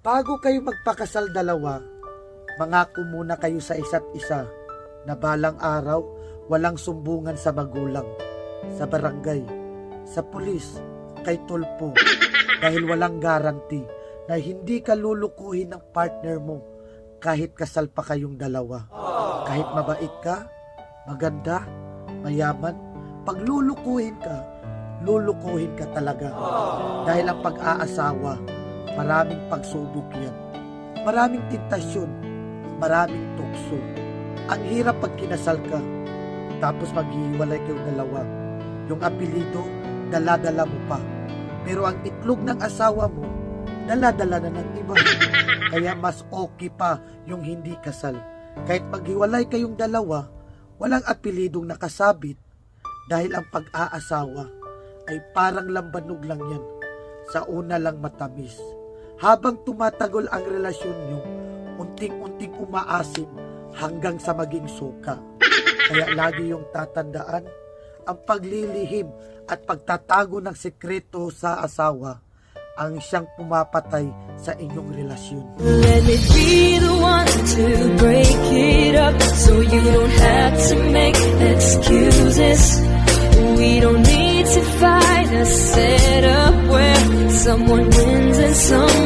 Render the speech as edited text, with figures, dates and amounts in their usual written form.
Bago kayo magpakasal dalawa, mangako muna kayo sa isa't isa na balang araw walang sumbungan sa magulang, sa barangay, sa pulis, kay tulpo, dahil walang guarantee na hindi ka lulukuhin ng partner mo kahit kasal pa kayong dalawa. Kahit mabait ka, maganda, mayaman, pag lulukuhin ka talaga. Dahil ang pag-aasawa, maraming pagsubok yan. Maraming tentasyon, maraming tukso. Ang hirap pag kinasal ka, tapos maghihiwalay kayong dalawa. Yung apelido, dala-dala mo pa. Pero ang itlog ng asawa mo, dala-dala na ng iba. Kaya mas okay pa yung hindi kasal. Kahit maghiwalay kayong dalawa, walang apelidong nakasabit dahil ang pag-aasawa ay parang lambanog lang yan. Sa una lang matamis. Habang tumatagol ang relasyon nyo, unting-unting umaasim hanggang sa maging suka. Kaya lagi yung tatandaan, ang paglilihim at pagtatago ng sekreto sa asawa ang siyang pumapatay sa inyong relasyon. Let me be the one to break it up so you don't have to make excuses. We don't need to fight a setup where someone wins and someone